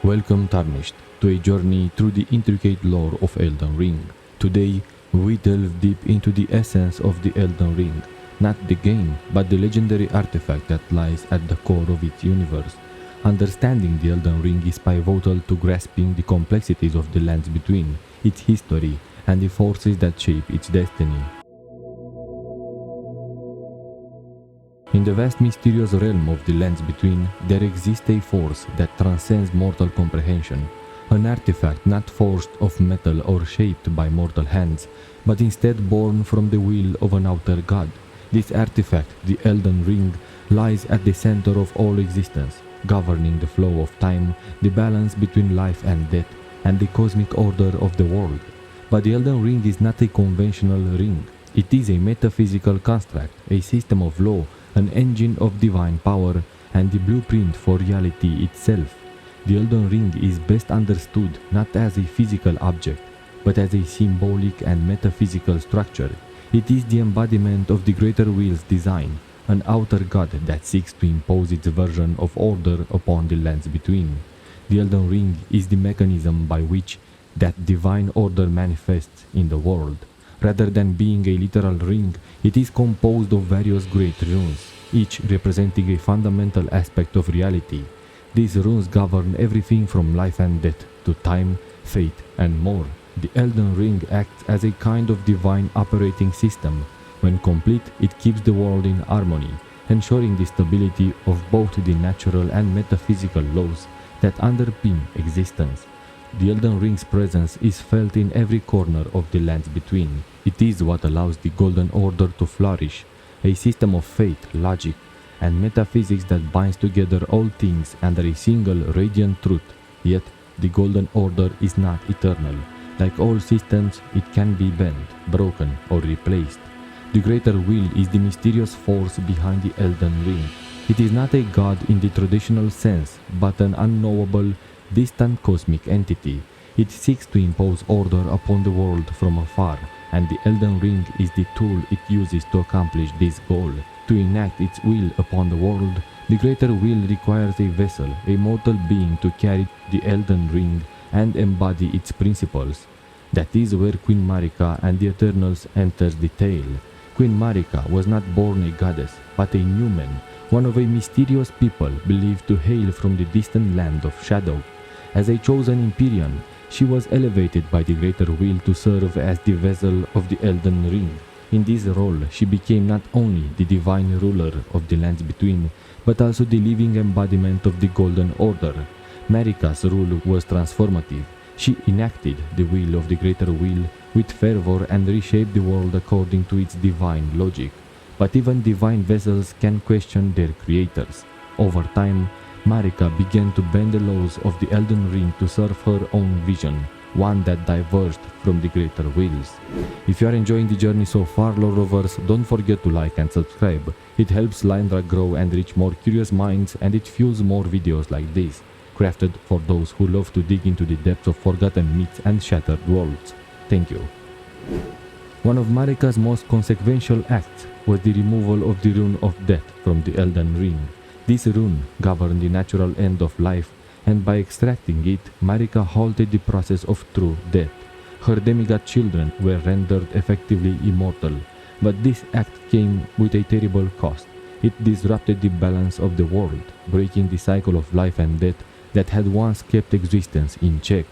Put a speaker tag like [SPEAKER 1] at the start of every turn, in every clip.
[SPEAKER 1] Welcome Tarnished to a journey through the intricate lore of Elden Ring. Today, we delve deep into the essence of the Elden Ring, not the game, but the legendary artifact that lies at the core of its universe. Understanding the Elden Ring is pivotal to grasping the complexities of the lands between, its history, and the forces that shape its destiny. In the vast mysterious realm of the lands between, there exists a force that transcends mortal comprehension, an artifact not forged of metal or shaped by mortal hands, but instead born from the will of an outer god. This artifact, the Elden Ring, lies at the center of all existence, governing the flow of time, the balance between life and death, and the cosmic order of the world. But the Elden Ring is not a conventional ring. It is a metaphysical construct, a system of law, an engine of divine power, and the blueprint for reality itself. The Elden Ring is best understood not as a physical object, but as a symbolic and metaphysical structure. It is the embodiment of the Greater Will's design, an outer god that seeks to impose its version of order upon the lands between. The Elden Ring is the mechanism by which that divine order manifests in the world. Rather than being a literal ring, it is composed of various great runes, each representing a fundamental aspect of reality. These runes govern everything from life and death to time, fate, and more. The Elden Ring acts as a kind of divine operating system. When complete, it keeps the world in harmony, ensuring the stability of both the natural and metaphysical laws that underpin existence. The Elden Ring's presence is felt in every corner of the lands between. It is what allows the Golden Order to flourish, a system of faith, logic, and metaphysics that binds together all things under a single radiant truth. Yet, the Golden Order is not eternal. Like all systems, it can be bent, broken, or replaced. The Greater Will is the mysterious force behind the Elden Ring. It is not a god in the traditional sense, but an unknowable, distant cosmic entity. It seeks to impose order upon the world from afar, and the Elden Ring is the tool it uses to accomplish this goal. To enact its will upon the world, the Greater Will requires a vessel, a mortal being to carry the Elden Ring and embody its principles. That is where Queen Marika and the Eternals enters the tale. Queen Marika was not born a goddess, but a human, one of a mysterious people believed to hail from the distant land of Shadow. As a chosen Empyrean, she was elevated by the Greater Will to serve as the vessel of the Elden Ring. In this role, she became not only the divine ruler of the lands between, but also the living embodiment of the Golden Order. Marika's rule was transformative. She enacted the will of the Greater Will with fervor and reshaped the world according to its divine logic. But even divine vessels can question their creators. Over time, Marika began to bend the laws of the Elden Ring to serve her own vision, one that diverged from the Greater Will's. If you are enjoying the journey so far, lore lovers, don't forget to like and subscribe. It helps Liandrug grow and reach more curious minds, and it fuels more videos like this, crafted for those who love to dig into the depths of forgotten myths and shattered worlds. Thank you. One of Marika's most consequential acts was the removal of the Rune of Death from the Elden Ring. This rune governed the natural end of life, and by extracting it, Marika halted the process of true death. Her demigod children were rendered effectively immortal, but this act came with a terrible cost. It disrupted the balance of the world, breaking the cycle of life and death that had once kept existence in check.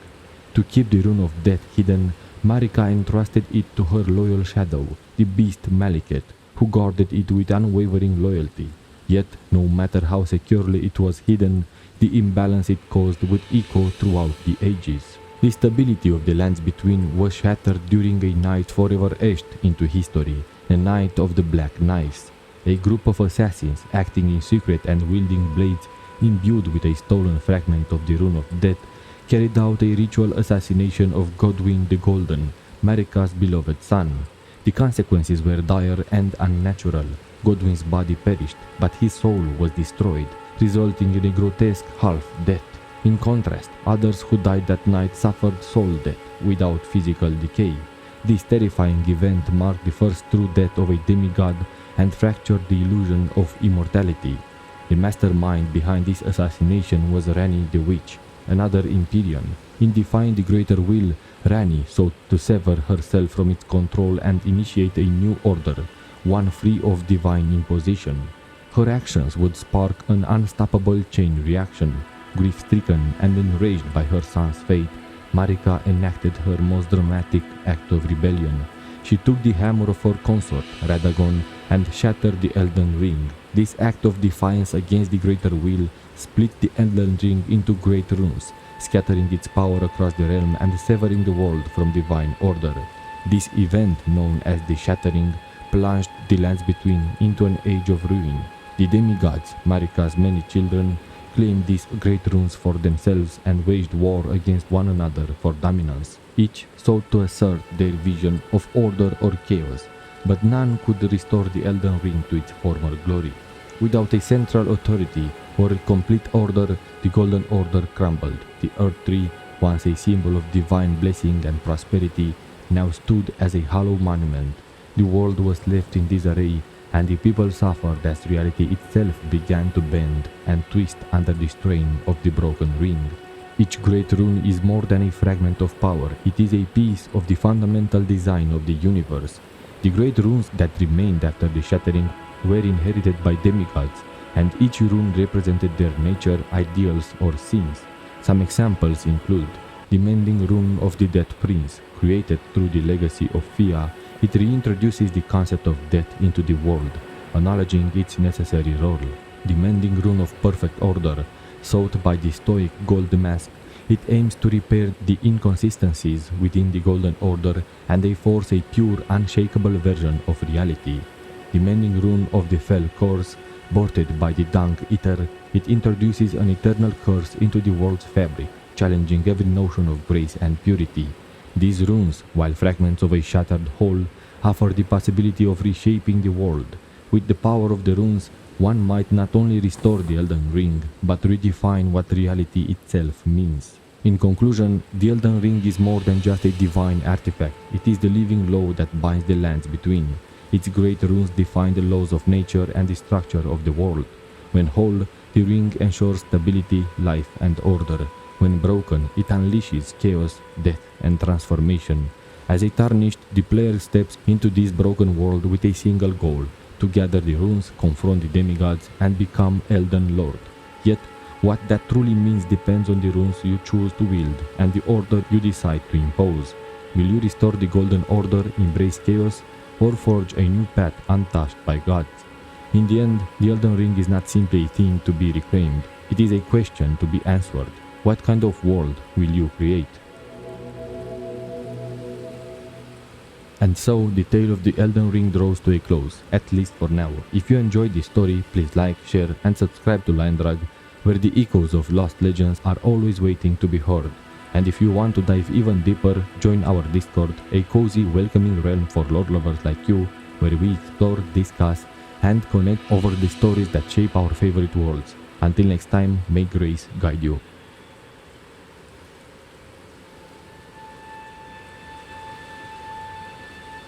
[SPEAKER 1] To keep the Rune of Death hidden, Marika entrusted it to her loyal shadow, the beast Malekith, who guarded it with unwavering loyalty. Yet, no matter how securely it was hidden, the imbalance it caused would echo throughout the ages. The stability of the lands between was shattered during a night forever etched into history, the Night of the Black Knives. A group of assassins acting in secret and wielding blades imbued with a stolen fragment of the Rune of Death carried out a ritual assassination of Godwyn the Golden, Marika's beloved son. The consequences were dire and unnatural. Godwyn's body perished, but his soul was destroyed, resulting in a grotesque half-death. In contrast, others who died that night suffered soul death without physical decay. This terrifying event marked the first true death of a demigod and fractured the illusion of immortality. The mastermind behind this assassination was Ranni the Witch, another Empyrean. In defying the greater will, Rani sought to sever herself from its control and initiate a new order, one free of divine imposition. Her actions would spark an unstoppable chain reaction. Grief-stricken and enraged by her son's fate, Marika enacted her most dramatic act of rebellion. She took the hammer of her consort, Radagon, and shattered the Elden Ring. This act of defiance against the greater will split the Elden Ring into great runes, scattering its power across the realm and severing the world from divine order. This event, known as the Shattering, plunged the lands between into an age of ruin. The demigods, Marika's many children, claimed these great runes for themselves and waged war against one another for dominance. Each sought to assert their vision of order or chaos, but none could restore the Elden Ring to its former glory. Without a central authority or a complete order, the Golden Order crumbled. The Earth Tree, once a symbol of divine blessing and prosperity, now stood as a hollow monument. The world was left in disarray, and the people suffered as reality itself began to bend and twist under the strain of the broken ring. Each great rune is more than a fragment of power, it is a piece of the fundamental design of the universe. The great runes that remained after the Shattering were inherited by demigods, and each rune represented their nature, ideals, or sins. Some examples include the Mending Rune of the Death Prince, created through the legacy of Fia. It reintroduces the concept of death into the world, acknowledging its necessary role. The Mending Rune of Perfect Order, sought by the Stoic Gold Mask, it aims to repair the inconsistencies within the Golden Order and force a pure, unshakable version of reality. The Mending Rune of the Fell Curse, birthed by the Dung Eater, it introduces an eternal curse into the world's fabric, challenging every notion of grace and purity. These runes, while fragments of a shattered whole, offer the possibility of reshaping the world. With the power of the runes, one might not only restore the Elden Ring, but redefine what reality itself means. In conclusion, the Elden Ring is more than just a divine artifact. It is the living law that binds the lands between. Its great runes define the laws of nature and the structure of the world. When whole, the ring ensures stability, life, and order. When broken, it unleashes chaos, death, and transformation. As a tarnished, the player steps into this broken world with a single goal: to gather the runes, confront the demigods, and become Elden Lord. Yet, what that truly means depends on the runes you choose to wield and the order you decide to impose. Will you restore the Golden Order, embrace chaos, or forge a new path untouched by gods? In the end, the Elden Ring is not simply a thing to be reclaimed. It is a question to be answered. What kind of world will you create? And so, the tale of the Elden Ring draws to a close, at least for now. If you enjoyed this story, please like, share, and subscribe to Liandrug, where the echoes of lost legends are always waiting to be heard. And if you want to dive even deeper, join our Discord, a cozy, welcoming realm for lore lovers like you, where we explore, discuss, and connect over the stories that shape our favorite worlds. Until next time, may grace guide you.